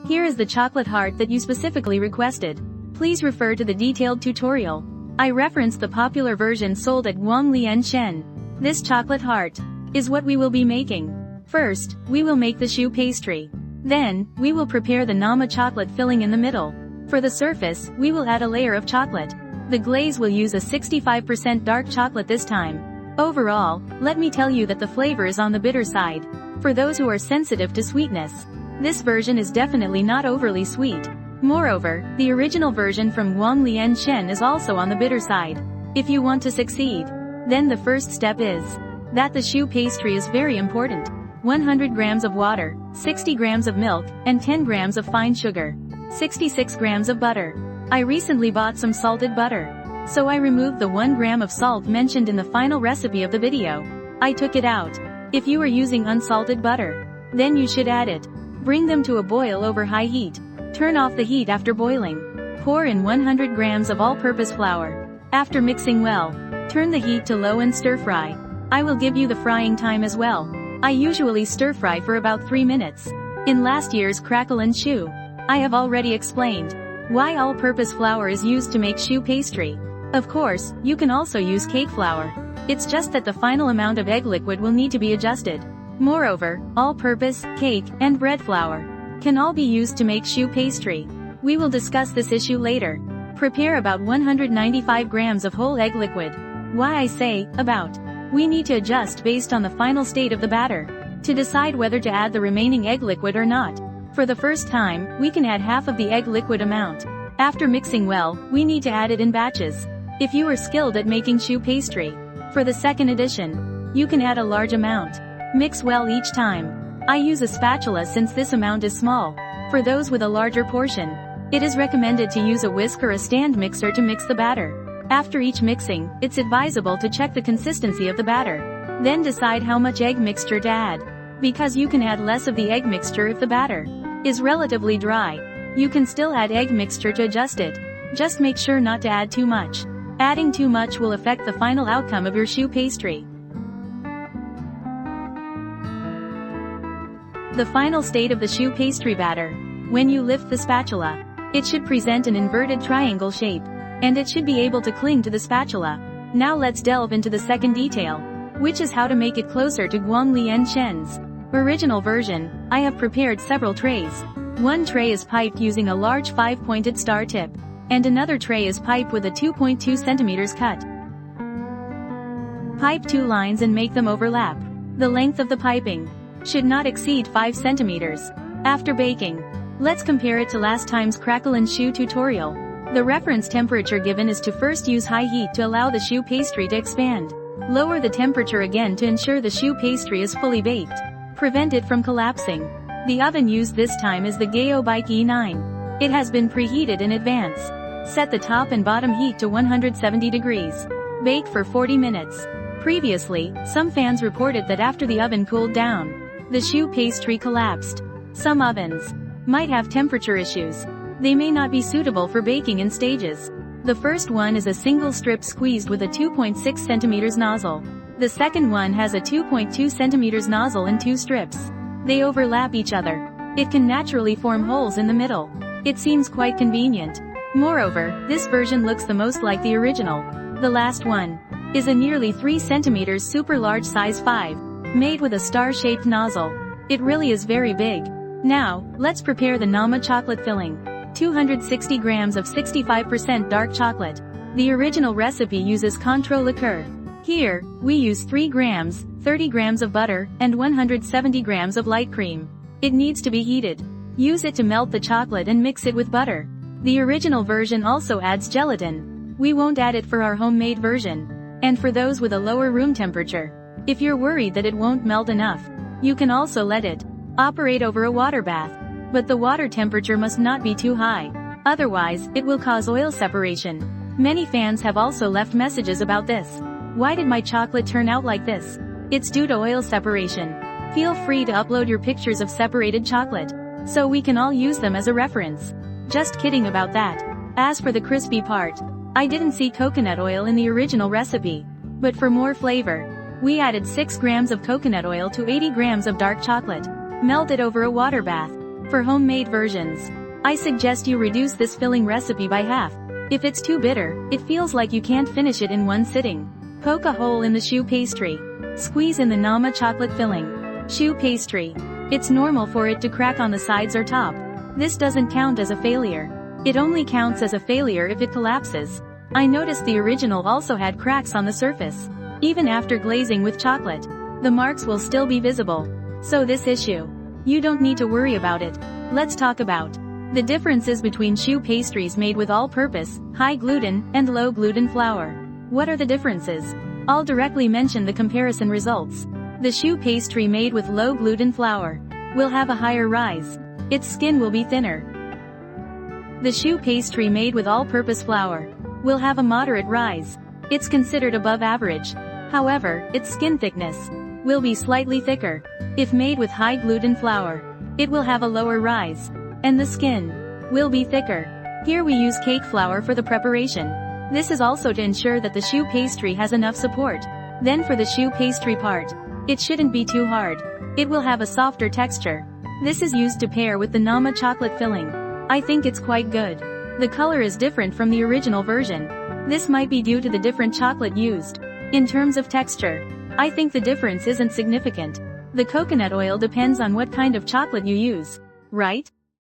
Here is the chocolate heart that you specifically requested. Please refer to the detailed tutorial. I referenced the popular version sold at Guanglian Shen. This chocolate heart is what we will be making. First, we will make the choux pastry. Then, we will prepare the nama chocolate filling in the middle. For the surface, we will add a layer of chocolate. The glaze will use a 65% dark chocolate this time. Overall, let me tell you that the flavor is on the bitter side. For those who are sensitive to sweetness, this version is definitely not overly sweet. Moreover, the original version from Guanglian Shen is also on the bitter side. If you want to succeed, then the first step is that the choux pastry is very important. 100 grams of water, 60 grams of milk, and 10 grams of fine sugar. 66 grams of butter. I recently bought some salted butter, so I removed the 1 gram of salt mentioned in the final recipe of the video. I took it out. If you are using unsalted butter, then you should add it. Bring them to a boil over high heat. Turn off the heat after boiling. Pour in 100 grams of all-purpose flour. After mixing well, turn the heat to low and stir-fry. I will give you the frying time as well. I usually stir-fry for about 3 minutes. In last year's Crackle and Chew, I have already explained why all-purpose flour is used to make choux pastry. Of course, you can also use cake flour. It's just that the final amount of egg liquid will need to be adjusted. Moreover, all-purpose, cake, and bread flour can all be used to make choux pastry. We will discuss this issue later. Prepare about 195 grams of whole egg liquid. Why I say, about. We need to adjust based on the final state of the batter to decide whether to add the remaining egg liquid or not. For the first time, we can add half of the egg liquid amount. After mixing well, we need to add it in batches. If you are skilled at making choux pastry, for the second addition, you can add a large amount. Mix well each time. I use a spatula since this amount is small. For those with a larger portion, it is recommended to use a whisk or a stand mixer to mix the batter. After each mixing, it's advisable to check the consistency of the batter. Then decide how much egg mixture to add. Because you can add less of the egg mixture if the batter is relatively dry. You can still add egg mixture to adjust it. Just make sure not to add too much. Adding too much will affect the final outcome of your choux pastry. The final state of the choux pastry batter. When you lift the spatula, it should present an inverted triangle shape, and it should be able to cling to the spatula. Now let's delve into the second detail, which is how to make it closer to Guanglian Shen's original version. I have prepared several trays. One tray is piped using a large 5-pointed star tip, and another tray is piped with a 2.2 centimeters cut. Pipe 2 lines and make them overlap. The length of the piping should not exceed 5 centimeters. After baking, let's compare it to last time's Crackle and Chew tutorial. The reference temperature given is to first use high heat to allow the choux pastry to expand. Lower the temperature again to ensure the choux pastry is fully baked. Prevent it from collapsing. The oven used this time is the Gaobike E9. It has been preheated in advance. Set the top and bottom heat to 170 degrees. Bake for 40 minutes. Previously, some fans reported that after the oven cooled down, the choux pastry collapsed. Some ovens might have temperature issues. They may not be suitable for baking in stages. The first one is a single strip squeezed with a 2.6 centimeters nozzle. The second one has a 2.2 centimeters nozzle and 2 strips. They overlap each other. It can naturally form holes in the middle. It seems quite convenient. Moreover, this version looks the most like the original. The last one is a nearly 3 centimeters super large size 5, made with a star-shaped nozzle. It really is very big. Now, let's prepare the nama chocolate filling. 260 grams of 65% dark chocolate. The original recipe uses contre liqueur. Here, we use 3 grams, 30 grams of butter, and 170 grams of light cream. It needs to be heated. Use it to melt the chocolate and mix it with butter. The original version also adds gelatin. We won't add it for our homemade version. And for those with a lower room temperature, if you're worried that it won't melt enough, you can also let it operate over a water bath. But the water temperature must not be too high. Otherwise, it will cause oil separation. Many fans have also left messages about this. Why did my chocolate turn out like this? It's due to oil separation. Feel free to upload your pictures of separated chocolate, so we can all use them as a reference. Just kidding about that. As for the crispy part, I didn't see coconut oil in the original recipe. But for more flavor, we added 6 grams of coconut oil to 80 grams of dark chocolate. Melt it over a water bath. For homemade versions, I suggest you reduce this filling recipe by half. If it's too bitter, it feels like you can't finish it in one sitting. Poke a hole in the choux pastry. Squeeze in the Nama chocolate filling. Choux pastry. It's normal for it to crack on the sides or top. This doesn't count as a failure. It only counts as a failure if it collapses. I noticed the original also had cracks on the surface. Even after glazing with chocolate, the marks will still be visible. So this issue, you don't need to worry about it. Let's talk about the differences between choux pastries made with all-purpose, high-gluten, and low-gluten flour. What are the differences? I'll directly mention the comparison results. The choux pastry made with low-gluten flour will have a higher rise. Its skin will be thinner. The choux pastry made with all-purpose flour will have a moderate rise. It's considered above average. However, its skin thickness will be slightly thicker. If made with high-gluten flour, it will have a lower rise, and the skin will be thicker. Here we use cake flour for the preparation. This is also to ensure that the choux pastry has enough support. Then for the choux pastry part, it shouldn't be too hard. It will have a softer texture. This is used to pair with the Nama chocolate filling. I think it's quite good. The color is different from the original version. This might be due to the different chocolate used. In terms of texture, I think the difference isn't significant. The coconut oil depends on what kind of chocolate you use, right?